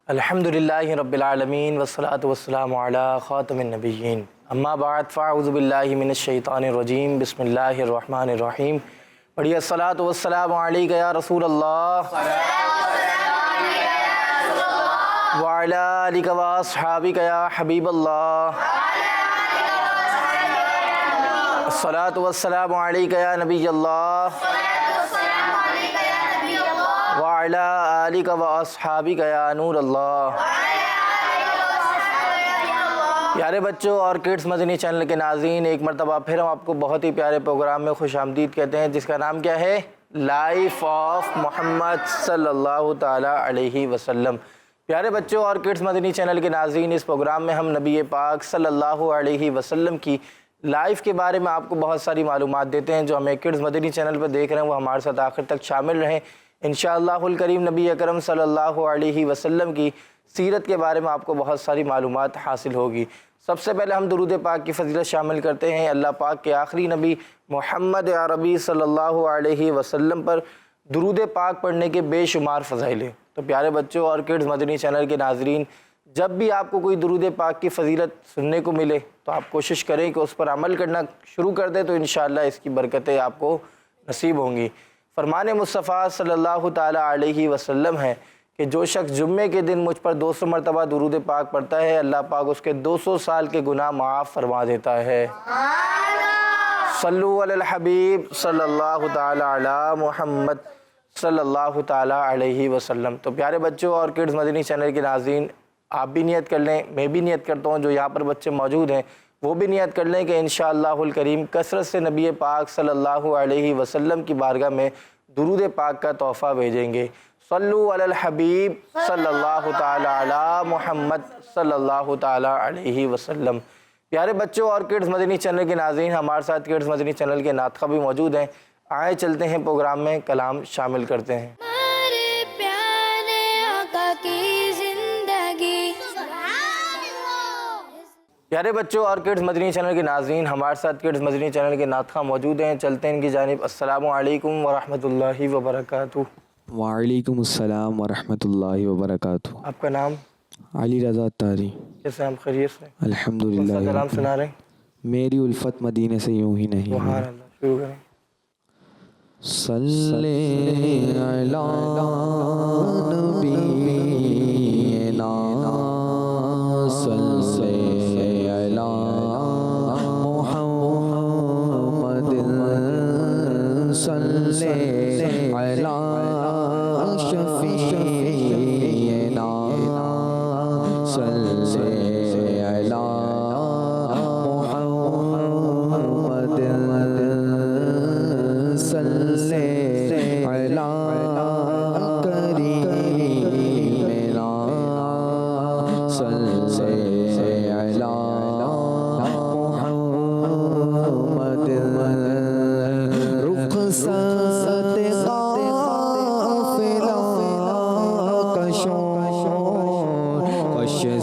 الحمدللہ رب العالمین والصلاة والسلام علی خاتم النبیین اما بعد فاعوذ باللہ من الشیطان الرجیم بسم اللہ الرحمن الرحیم پڑھیے الصلاۃ والسلام علیک یا رسول اللہ وعلی آلک واصحابک یا حبیب اللہ الصلاۃ والسلام علیک یا نبی اللہ وعلی آلک واصحابک یا نور اللہ۔ پیارے بچوں اور کڈس مدنی چینل کے ناظرین، ایک مرتبہ پھر ہم آپ کو بہت ہی پیارے پروگرام میں خوش آمدید کہتے ہیں، جس کا نام کیا ہے؟ لائف آف محمد صلی اللہ تعالیٰ علیہ وسلم۔ پیارے بچوں اور کڈس مدنی چینل کے ناظرین، اس پروگرام میں ہم نبی پاک صلی اللہ علیہ وسلم کی لائف کے بارے میں آپ کو بہت ساری معلومات دیتے ہیں۔ جو ہمیں کڈس مدنی چینل پر دیکھ رہے ہیں وہ ہمارے ساتھ آخر تک شامل رہیں۔ انشاءاللہ الکریم نبی اکرم صلی اللہ علیہ وسلم کی سیرت کے بارے میں آپ کو بہت ساری معلومات حاصل ہوگی۔ سب سے پہلے ہم درود پاک کی فضیلت شامل کرتے ہیں اللہ پاک کے آخری نبی محمد عربی صلی اللہ علیہ وسلم پر درود پاک پڑھنے کے بے شمار فضائل ہیں۔ تو پیارے بچوں اور کڈس مدنی چینل کے ناظرین، جب بھی آپ کو کوئی درود پاک کی فضیلت سننے کو ملے تو آپ کوشش کریں کہ اس پر عمل کرنا شروع کر دیں، تو انشاءاللہ اس کی برکتیں آپ کو نصیب ہوں گی۔ فرمان مصطفیٰ صلی اللہ تعالیٰ علیہ وسلم ہے کہ جو شخص جمعے کے دن مجھ پر 200 مرتبہ درود پاک پڑھتا ہے، اللہ پاک اس کے 200 سال کے گناہ معاف فرما دیتا ہے۔ صلو علی الحبیب صلی اللہ تعالیٰ علی محمد صلی اللہ تعالیٰ علیہ وسلم۔ تو پیارے بچوں اور کڈس مدنی چینل کے ناظرین، آپ بھی نیت کر لیں، میں بھی نیت کرتا ہوں، جو یہاں پر بچے موجود ہیں وہ بھی نیت کر لیں کہ انشاءاللہ الکریم کثرت سے نبی پاک صلی اللہ علیہ وسلم کی بارگاہ میں درود پاک کا تحفہ بھیجیں گے۔ صلو علی الحبیب صلی اللہ تعالیٰ علی محمد صلی اللہ تعالیٰ علیہ وسلم۔ پیارے بچوں اور کڈس مدنی چینل کے ناظرین، ہمارے ساتھ کڈس مدنی چینل کے ناطقہ بھی موجود ہیں۔ آئے چلتے ہیں پروگرام میں کلام شامل کرتے ہیں۔ پیارے بچوں اور کڈس مدنی چینل کے ناظرین، ہمارے ساتھ کڈس مدنی چینل کے ناطقہ موجود ہیں، چلتے ہیں ان کی جانب۔ السلام علیکم ورحمۃ اللہ وبرکاتہ۔ وعلیکم السلام ورحمۃ اللہ وبرکاتہ۔ آپ کا نام؟ علی رضا تاری۔ کیسے ہم خیریت سے؟ الحمدللہ۔ کلام سنا رہے ہیں؟ میری الفت مدینے سے یوں ہی نہیں۔ سبحان اللہ، شروع کریں۔ صلی علی نبینا صلی علی محمد صلی علی شفیعنا صلی علی محمد صلی علی کریمنا صلی علی محمد رخصت قافلہ کش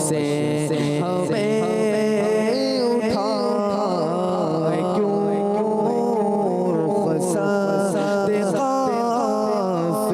سے ہمیں اٹھا کیوں رخصت قافلہ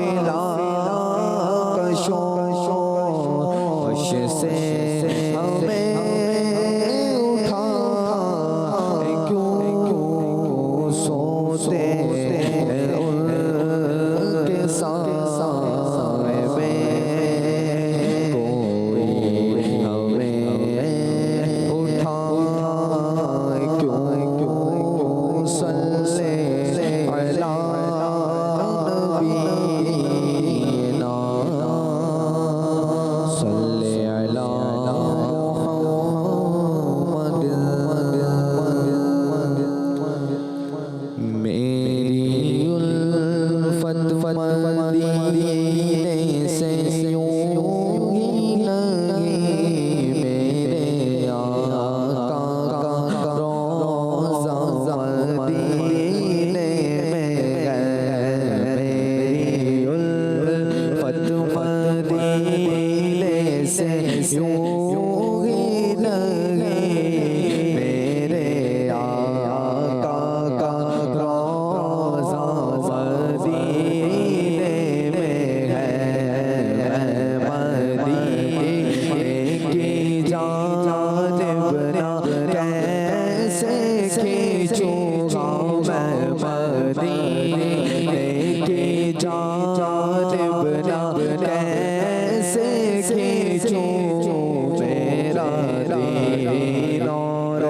جانب نہ کیسے کھینچوں میرا دین اور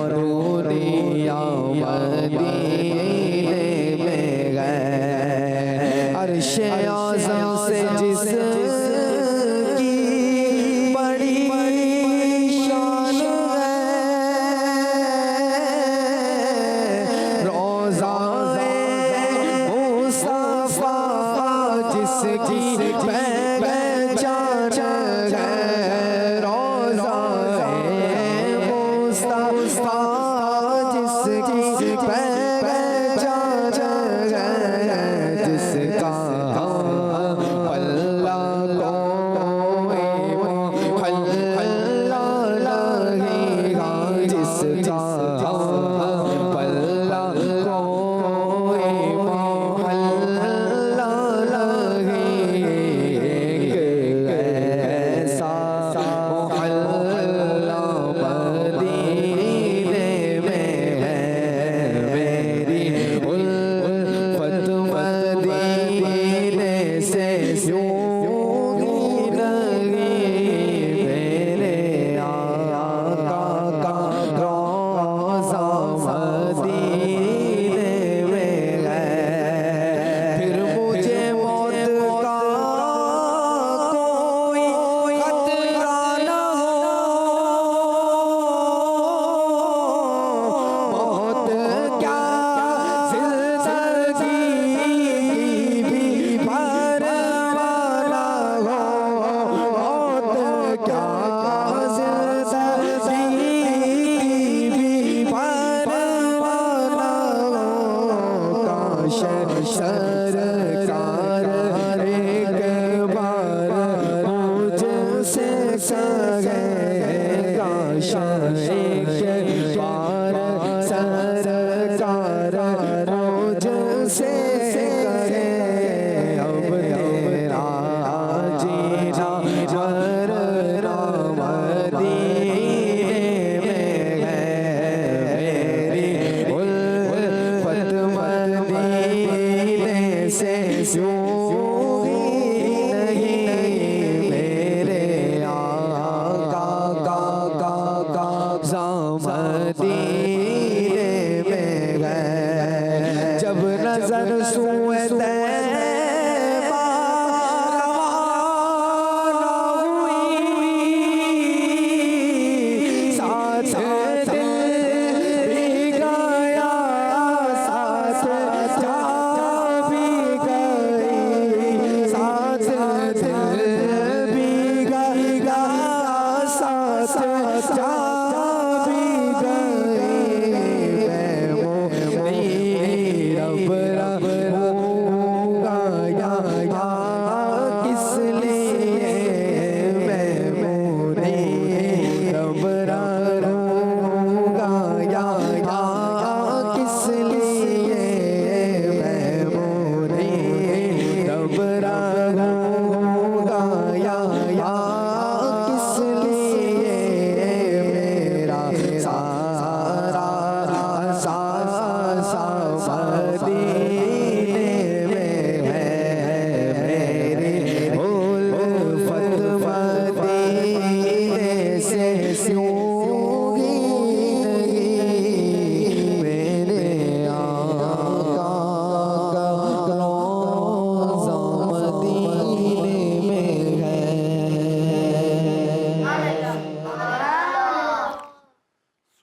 دنیا مدینے میں گئے عرش اعظم سے جس کی بڑی شان ہے روضہ مصطفیٰ جس کی پہچان ہے روضہ مصطفیٰ جس کی پہچان ہے جس کا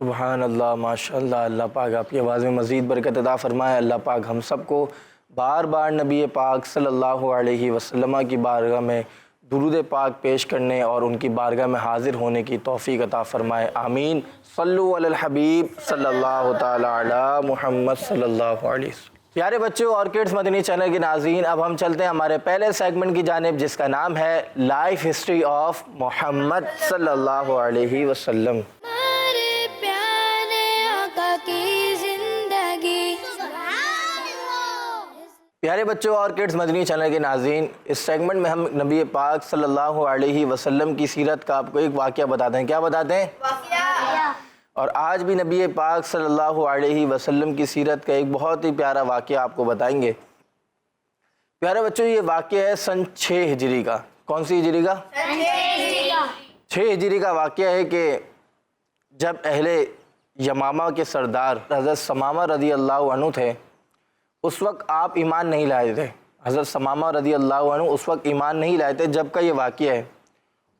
سبحان اللہ، ماشاءاللہ۔ اللہ پاک آپ کی آواز میں مزید برکت عطا فرمائے۔ اللہ پاک ہم سب کو بار بار نبی پاک صلی اللہ علیہ وسلم کی بارگاہ میں درود پاک پیش کرنے اور ان کی بارگاہ میں حاضر ہونے کی توفیق عطا فرمائے، آمین۔ صلو علی الحبیب صلی اللہ تعالی علی محمد صلی اللہ علیہ وسلم۔ پیارے بچوں اور کڈس مدنی چینل کے ناظرین، اب ہم چلتے ہیں ہمارے پہلے سیگمنٹ کی جانب، جس کا نام ہے لائف ہسٹری آف محمد صلی اللہ علیہ وسلم۔ پیارے بچوں اور کڈس مدنی چینل کے ناظرین، اس سیگمنٹ میں ہم نبی پاک صلی اللہ علیہ وسلم کی سیرت کا آپ کو ایک واقعہ بتاتے ہیں۔ کیا بتاتے ہیں؟ واقعہ۔ اور آج بھی نبی پاک صلی اللہ علیہ وسلم کی سیرت کا ایک بہت ہی پیارا واقعہ آپ کو بتائیں گے۔ پیارے بچوں یہ واقعہ ہے سن 6 ہجری کا. کون سی ہجری کا؟ 6 ہجری کا واقعہ ہے کہ جب اہل یمامہ کے سردار حضرت ثمامہ رضی اللہ عنہ تھے، اس وقت آپ ایمان نہیں لائے تھے. حضرت ثمامہ رضی اللہ عنہ اس وقت ایمان نہیں لائے تھے جب کا یہ واقعہ ہے،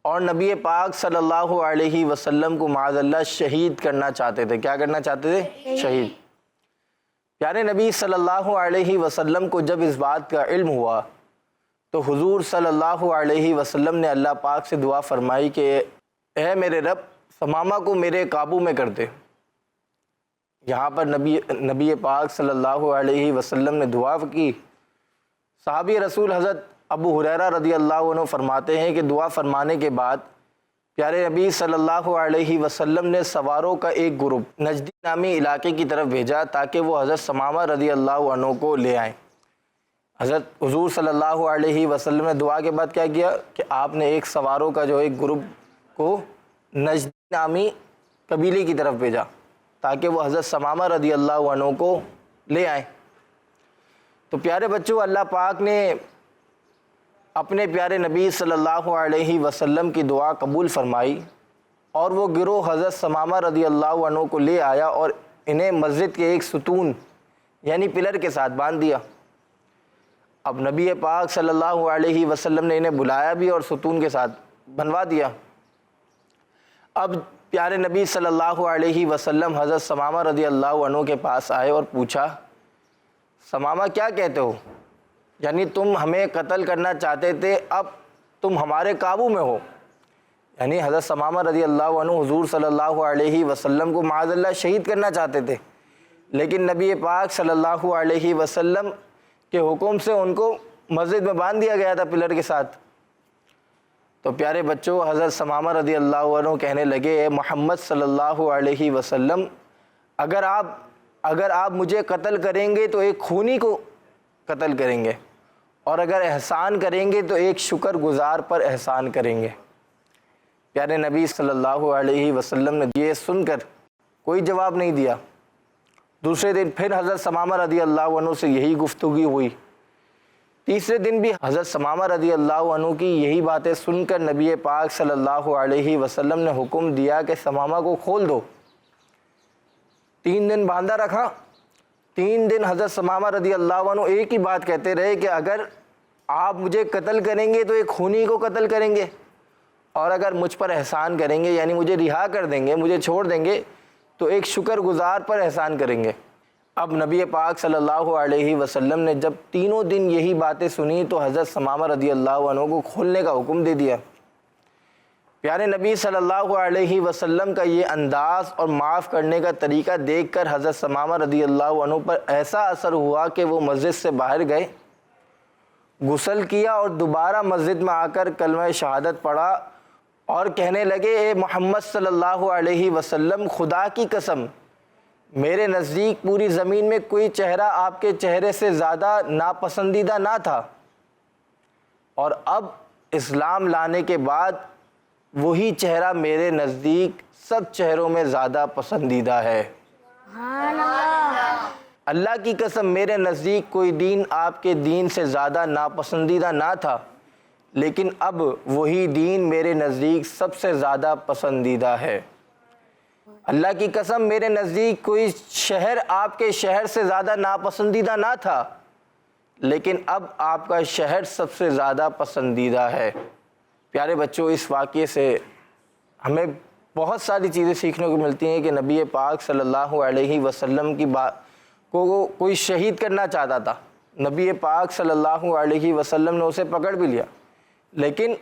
اور نبی پاک صلی اللہ علیہ وسلم کو معاذ اللہ شہید کرنا چاہتے تھے. کیا کرنا چاہتے تھے؟ شہید. پیارے نبی صلی اللہ علیہ وسلم کو جب اس بات کا علم ہوا تو حضور صلی اللہ علیہ وسلم نے اللہ پاک سے دعا فرمائی کہ اے میرے رب ثمامہ کو میرے قابو میں کر دے. یہاں پر نبی پاک صلی اللہ علیہ وسلم نے دعا کی. صحابی رسول حضرت ابو ہریرہ رضی اللہ عنہ فرماتے ہیں کہ دعا فرمانے کے بعد پیارے نبی صلی اللہ علیہ وسلم نے سواروں کا ایک گروپ نجدی نامی علاقے کی طرف بھیجا تاکہ وہ حضرت ثمامہ رضی اللہ عنہ کو لے آئیں. حضرت حضور صلی اللہ علیہ وسلم نے دعا کے بعد کیا کیا کہ آپ نے ایک سواروں کا جو ایک گروپ کو نجدی نامی قبیلے کی طرف بھیجا تاکہ وہ حضرت ثمامہ رضی اللہ عنہ کو لے آئیں. تو پیارے بچوں اللہ پاک نے اپنے پیارے نبی صلی اللہ علیہ وسلم کی دعا قبول فرمائی اور وہ گروہ حضرت ثمامہ رضی اللہ عنہ کو لے آیا اور انہیں مسجد کے ایک ستون یعنی پلر کے ساتھ باندھ دیا. اب نبی پاک صلی اللہ علیہ وسلم نے انہیں بلایا بھی اور ستون کے ساتھ بنوا دیا. اب پیارے نبی صلی اللہ علیہ وسلم حضرت ثمامہ رضی اللہ عنہ کے پاس آئے اور پوچھا ثمامہ کیا کہتے ہو؟ یعنی تم ہمیں قتل کرنا چاہتے تھے، اب تم ہمارے قابو میں ہو. یعنی حضرت ثمامہ رضی اللہ عنہ حضور صلی اللہ علیہ وسلم کو معاذ اللہ شہید کرنا چاہتے تھے، لیکن نبی پاک صلی اللہ علیہ وسلم کے حکم سے ان کو مسجد میں باندھ دیا گیا تھا پلر کے ساتھ. تو پیارے بچوں حضرت ثمامہ رضی اللہ عنہ کہنے لگے اے محمد صلی اللہ علیہ وسلم اگر آپ مجھے قتل کریں گے تو ایک خونی کو قتل کریں گے، اور اگر احسان کریں گے تو ایک شکر گزار پر احسان کریں گے. پیارے نبی صلی اللہ علیہ وسلم نے یہ سن کر کوئی جواب نہیں دیا. دوسرے دن پھر حضرت ثمامہ رضی اللہ عنہ سے یہی گفتگو ہوئی. تیسرے دن بھی حضرت ثمامہ رضی اللہ عنہ کی یہی باتیں سن کر نبی پاک صلی اللہ علیہ وسلم نے حکم دیا کہ ثمامہ کو کھول دو. 3 دن باندھا رکھا. 3 دن حضرت ثمامہ رضی اللہ عنہ ایک ہی بات کہتے رہے کہ اگر آپ مجھے قتل کریں گے تو ایک خونی کو قتل کریں گے، اور اگر مجھ پر احسان کریں گے یعنی مجھے رہا کر دیں گے، مجھے چھوڑ دیں گے تو ایک شکر گزار پر احسان کریں گے. اب نبی پاک صلی اللہ علیہ وسلم نے جب تینوں دن یہی باتیں سنی تو حضرت ثمامہ رضی اللہ عنہ کو کھولنے کا حکم دے دیا. پیارے نبی صلی اللہ علیہ وسلم کا یہ انداز اور معاف کرنے کا طریقہ دیکھ کر حضرت ثمامہ رضی اللہ عنہ پر ایسا اثر ہوا کہ وہ مسجد سے باہر گئے، غسل کیا اور دوبارہ مسجد میں آ کر کلمہ شہادت پڑھا اور کہنے لگے اے محمد صلی اللہ علیہ وسلم خدا کی قسم میرے نزدیک پوری زمین میں کوئی چہرہ آپ کے چہرے سے زیادہ ناپسندیدہ نہ تھا، اور اب اسلام لانے کے بعد وہی چہرہ میرے نزدیک سب چہروں میں زیادہ پسندیدہ ہے. اللہ کی قسم میرے نزدیک کوئی دین آپ کے دین سے زیادہ ناپسندیدہ نہ تھا، لیکن اب وہی دین میرے نزدیک سب سے زیادہ پسندیدہ ہے. اللہ کی قسم میرے نزدیک کوئی شہر آپ کے شہر سے زیادہ ناپسندیدہ نہ تھا، لیکن اب آپ کا شہر سب سے زیادہ پسندیدہ ہے. پیارے بچوں اس واقعے سے ہمیں بہت ساری چیزیں سیکھنے کو ملتی ہیں کہ نبی پاک صلی اللہ علیہ وسلم کی بات کو کوئی شہید کرنا چاہتا تھا. نبی پاک صلی اللہ علیہ وسلم نے اسے پکڑ بھی لیا، لیکن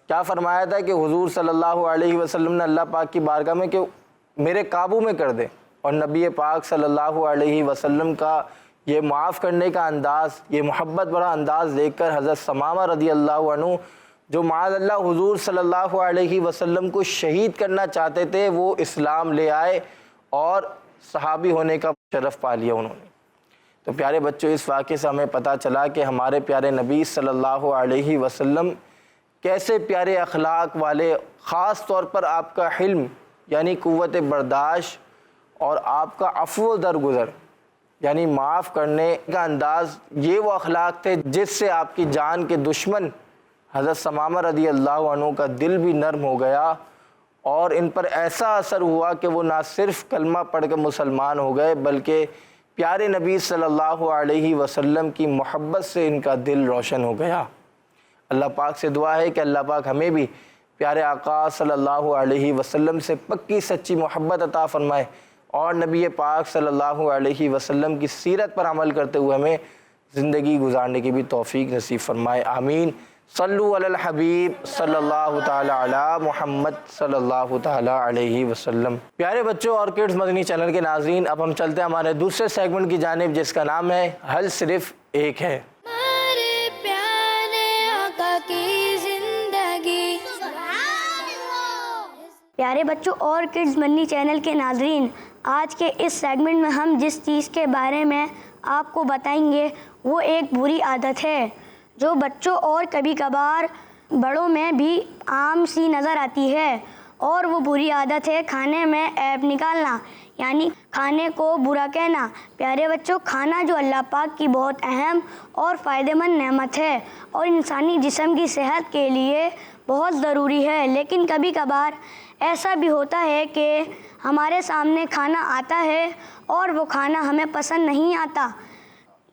کیا فرمایا تھا کہ حضور صلی اللہ علیہ وسلم نے اللہ پاک کی بارگاہ میں کہ میرے قابو میں کر دے. اور نبی پاک صلی اللہ علیہ وسلم کا یہ معاف کرنے کا انداز، یہ محبت بھرا انداز دیکھ کر حضرت ثمامہ رضی اللہ عنہ جو معاذ اللہ حضور صلی اللہ علیہ وسلم کو شہید کرنا چاہتے تھے وہ اسلام لے آئے اور صحابی ہونے کا شرف پا لیا انہوں نے. تو پیارے بچوں اس واقعے سے ہمیں پتہ چلا کہ ہمارے پیارے نبی صلی اللہ علیہ وسلم کیسے پیارے اخلاق والے، خاص طور پر آپ کا حلم یعنی قوت برداشت اور آپ کا عفو و درگزر یعنی معاف کرنے کا انداز، یہ وہ اخلاق تھے جس سے آپ کی جان کے دشمن حضرت ثمامہ رضی اللہ عنہ کا دل بھی نرم ہو گیا اور ان پر ایسا اثر ہوا کہ وہ نہ صرف کلمہ پڑھ کے مسلمان ہو گئے بلکہ پیارے نبی صلی اللہ علیہ وسلم کی محبت سے ان کا دل روشن ہو گیا۔ اللہ پاک سے دعا ہے کہ اللہ پاک ہمیں بھی پیارے آقا صلی اللہ علیہ وسلم سے پکی سچی محبت عطا فرمائے اور نبی پاک صلی اللہ علیہ وسلم کی سیرت پر عمل کرتے ہوئے ہمیں زندگی گزارنے کی بھی توفیق نصیب فرمائے، آمین۔ صلو علی الحبیب صلی اللہ تعالی علی محمد صلی اللہ تعالی علیہ وسلم۔ پیارے بچوں اور کڈز مدنی چینل کے ناظرین، اب ہم چلتے ہیں ہمارے دوسرے سیگمنٹ کی جانب جس کا نام ہے حل صرف ایک ہے۔ پیارے بچوں اور کڈز مدنی چینل کے ناظرین، آج کے اس سیگمنٹ میں ہم جس چیز کے بارے میں آپ کو بتائیں گے وہ ایک بری عادت ہے جو بچوں اور کبھی کبھار بڑوں میں بھی عام سی نظر آتی ہے، اور وہ بری عادت ہے کھانے میں عیب نکالنا، یعنی کھانے کو برا کہنا۔ پیارے بچوں، کھانا جو اللہ پاک کی بہت اہم اور فائدہ مند نعمت ہے اور انسانی جسم کی صحت کے لیے بہت ضروری ہے، لیکن کبھی کبھار ایسا بھی ہوتا ہے کہ ہمارے سامنے کھانا آتا ہے اور وہ کھانا ہمیں پسند نہیں آتا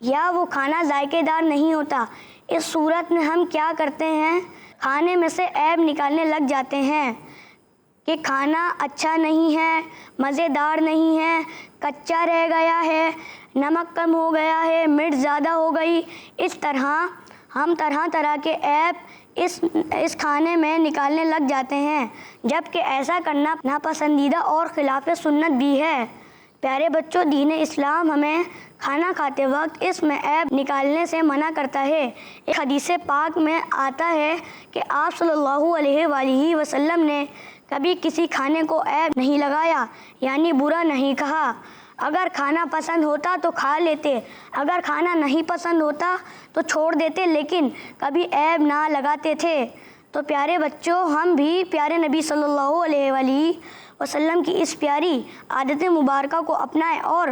یا وہ کھانا ذائقے دار نہیں ہوتا۔ اس صورت میں ہم کیا کرتے ہیں؟ کھانے میں سے عیب نکالنے لگ جاتے ہیں کہ کھانا اچھا نہیں ہے، مزیدار نہیں ہے، کچا رہ گیا ہے، نمک کم ہو گیا ہے، مرچ زیادہ ہو گئی۔ اس طرح ہم طرح طرح کے عیب اس کھانے میں نکالنے لگ جاتے ہیں، جبکہ ایسا کرنا ناپسندیدہ اور خلاف سنت بھی ہے۔ پیارے بچوں، دین اسلام ہمیں کھانا کھاتے وقت اس میں عیب نکالنے سے منع کرتا ہے۔ ایک حدیث پاک میں آتا ہے کہ آپ صلی اللہ علیہ وآلہ وسلم نے کبھی کسی کھانے کو عیب نہیں لگایا، یعنی برا نہیں کہا۔ اگر کھانا پسند ہوتا تو کھا لیتے، اگر کھانا نہیں پسند ہوتا تو چھوڑ دیتے، لیکن کبھی عیب نہ لگاتے تھے۔ تو پیارے بچوں، ہم بھی پیارے نبی صلی اللہ علیہ وآلہ وسلم کی اس پیاری عادت مبارکہ کو اپنائیں اور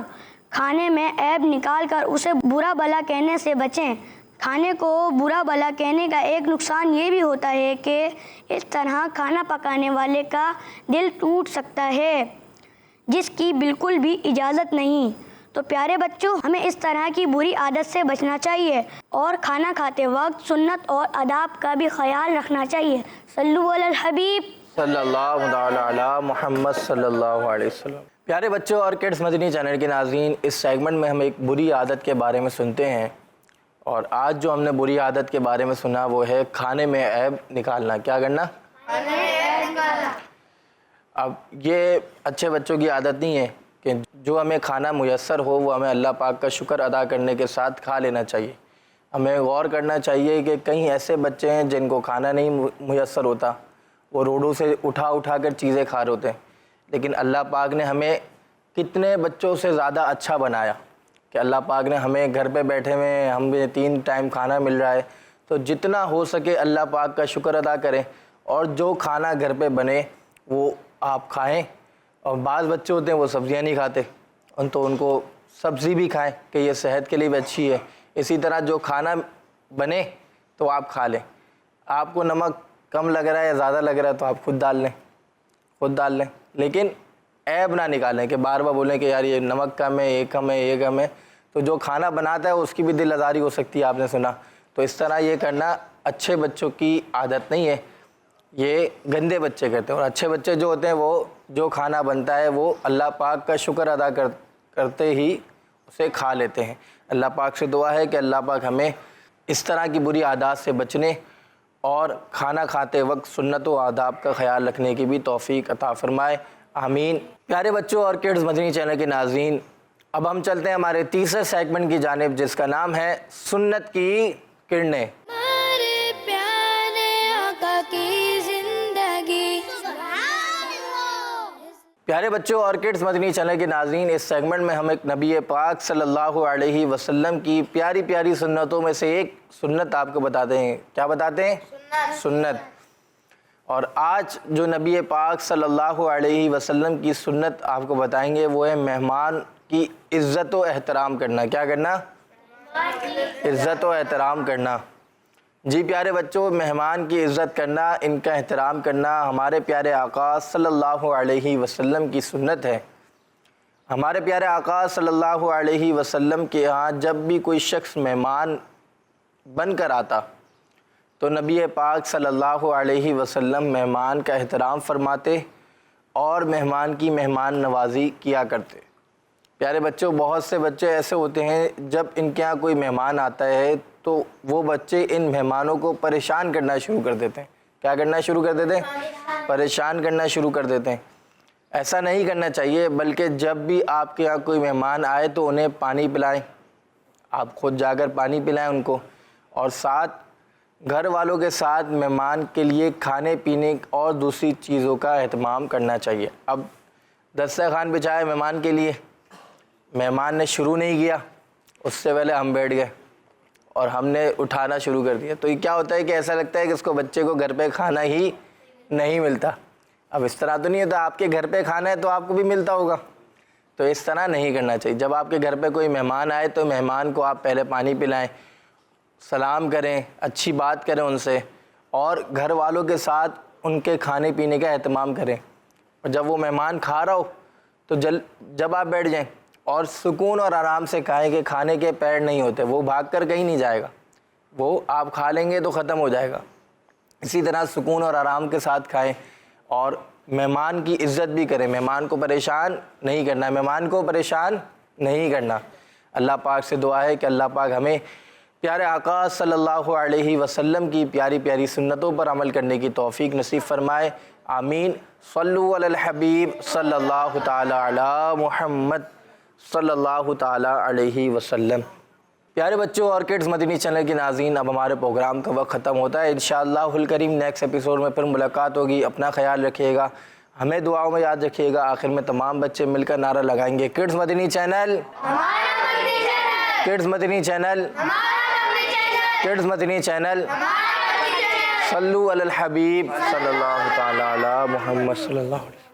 کھانے میں عیب نکال کر اسے برا بھلا کہنے سے بچیں۔ کھانے کو برا بھلا کہنے کا ایک نقصان یہ بھی ہوتا ہے کہ اس طرح کھانا پکانے والے کا دل ٹوٹ سکتا ہے، جس کی بالکل بھی اجازت نہیں۔ تو پیارے بچوں، ہمیں اس طرح کی بری عادت سے بچنا چاہیے اور کھانا کھاتے وقت سنت اور آداب کا بھی خیال رکھنا چاہیے۔ صلو علی الحبیب صلی اللہ تعالی علی محمد صلی اللہ علیہ وسلم۔ پیارے بچوں اور کڈز مدنی چینل کے ناظرین، اس سیگمنٹ میں ہم ایک بری عادت کے بارے میں سنتے ہیں، اور آج جو ہم نے بری عادت کے بارے میں سنا وہ ہے کھانے میں عیب نکالنا۔ کیا کرنا؟ اب یہ اچھے بچوں کی عادت نہیں ہے کہ جو ہمیں کھانا میسر ہو وہ ہمیں اللہ پاک کا شکر ادا کرنے کے ساتھ کھا لینا چاہیے۔ ہمیں غور کرنا چاہیے کہ کہیں ایسے بچے ہیں جن کو کھانا نہیں میسر ہوتا، وہ روڈوں سے اٹھا کر چیزیں کھا رہے ہوتے ہیں، لیکن اللہ پاک نے ہمیں کتنے بچوں سے زیادہ اچھا بنایا کہ اللہ پاک نے ہمیں گھر پہ بیٹھے ہوئے ہمیں 3 ٹائم کھانا مل رہا ہے۔ تو جتنا ہو سکے اللہ پاک کا شکر ادا کریں اور جو کھانا گھر پہ بنے وہ آپ کھائیں۔ اور بعض بچے ہوتے ہیں وہ سبزیاں نہیں کھاتے، تو ان کو سبزی بھی کھائیں کہ یہ صحت کے لیے بھی اچھی ہے۔ اسی طرح جو کھانا بنے تو آپ کھا لیں۔ آپ کو نمک کم لگ رہا ہے یا زیادہ لگ رہا ہے تو آپ خود ڈال لیں، لیکن عیب نہ نکالیں کہ بار بار بولیں کہ یار یہ نمک کم ہے، یہ کم ہے، یہ کم ہے۔ تو جو کھانا بناتا ہے اس کی بھی دل آزاری ہو سکتی ہے، آپ نے سنا۔ تو اس طرح یہ کرنا اچھے بچوں کی عادت نہیں ہے، یہ گندے بچے کرتے ہیں۔ اور اچھے بچے جو ہوتے ہیں وہ جو کھانا بنتا ہے وہ اللہ پاک کا شکر ادا کرتے ہی اسے کھا لیتے ہیں۔ اللہ پاک سے دعا ہے کہ اللہ پاک ہمیں اس طرح کی بری عادات سے بچنے اور کھانا کھاتے وقت سنت و آداب کا خیال رکھنے کی بھی توفیق عطا فرمائے، آمین۔ پیارے بچوں اور کڈز مدنی چینل کے ناظرین، اب ہم چلتے ہیں ہمارے تیسرے سیگمنٹ کی جانب جس کا نام ہے سنت کی کرنیں۔ پیارے بچوں اور کڈز مدنی چینل کے ناظرین، اس سیگمنٹ میں ہم ایک نبی پاک صلی اللہ علیہ وسلم کی پیاری پیاری سنتوں میں سے ایک سنت آپ کو بتاتے ہیں۔ کیا بتاتے ہیں؟ سنت۔ اور آج جو نبی پاک صلی اللہ علیہ وسلم کی سنت آپ کو بتائیں گے وہ ہے مہمان کی عزت و احترام کرنا. کیا کرنا؟ عزت و احترام کرنا. جی پیارے بچوں، مہمان کی عزت کرنا، ان کا احترام کرنا ہمارے پیارے آقا صلی اللہ علیہ وسلم کی سنت ہے. ہمارے پیارے آقا صلی اللہ علیہ وسلم کے ہاں جب بھی کوئی شخص مہمان بن کر آتا تو نبی پاک صلی اللہ علیہ وسلم مہمان کا احترام فرماتے اور مہمان کی مہمان نوازی کیا کرتے. پیارے بچوں، بہت سے بچے ایسے ہوتے ہیں جب ان کے ہاں کوئی مہمان آتا ہے تو وہ بچے ان مہمانوں کو پریشان کرنا شروع کر دیتے ہیں. کیا کرنا شروع کر دیتے ہیں؟ پریشان کرنا شروع کر دیتے ہیں. ایسا نہیں کرنا چاہیے، بلکہ جب بھی آپ کے یہاں کوئی مہمان آئے تو انہیں پانی پلائیں. آپ خود جا کر پانی پلائیں ان کو، اور ساتھ گھر والوں کے ساتھ مہمان کے لیے کھانے پینے اور دوسری چیزوں کا اہتمام کرنا چاہیے. اب دسترخوان بچھائے مہمان کے لیے، مہمان نے شروع نہیں کیا، اس سے پہلے ہم بیٹھ گئے اور ہم نے اٹھانا شروع کر دیا، تو یہ کیا ہوتا ہے کہ ایسا لگتا ہے کہ اس کو بچے کو گھر پہ کھانا ہی نہیں ملتا. اب اس طرح تو نہیں ہوتا، آپ کے گھر پہ کھانا ہے تو آپ کو بھی ملتا ہوگا. تو اس طرح نہیں کرنا چاہیے. جب آپ کے گھر پہ کوئی مہمان آئے تو مہمان کو آپ پہلے پانی پلائیں، سلام کریں، اچھی بات کریں ان سے، اور گھر والوں کے ساتھ ان کے کھانے پینے کا اہتمام کریں. اور جب وہ مہمان کھا رہا ہو تو جب آپ بیٹھ جائیں اور سکون اور آرام سے کھائیں کہ کھانے کے پیر نہیں ہوتے، وہ بھاگ کر کہیں نہیں جائے گا، وہ آپ کھا لیں گے تو ختم ہو جائے گا. اسی طرح سکون اور آرام کے ساتھ کھائیں اور مہمان کی عزت بھی کریں. مہمان کو پریشان نہیں کرنا، مہمان کو پریشان نہیں کرنا. اللہ پاک سے دعا ہے کہ اللہ پاک ہمیں پیارے آقا صلی اللہ علیہ وسلم کی پیاری پیاری سنتوں پر عمل کرنے کی توفیق نصیب فرمائے. آمین. صلو علی الحبیب صلی اللہ تعالی علی محمد صلی اللہ تعالی علیہ وسلم. پیارے بچوں اور کڈز مدنی چینل کے ناظرین، اب ہمارے پروگرام کا وقت ختم ہوتا ہے. انشاءاللہ الکریم نیکسٹ ایپیسوڈ میں پھر ملاقات ہوگی. اپنا خیال رکھیے گا، ہمیں دعاؤں میں یاد رکھیے گا. آخر میں تمام بچے مل کر نعرہ لگائیں گے، کڈز مدنی چینل، کڈز مدنی چینل، کڈز مدنی چینل. صلو علی الحبیب صلی اللہ تعالی علی محمد صلی اللہ علیہ وسلم.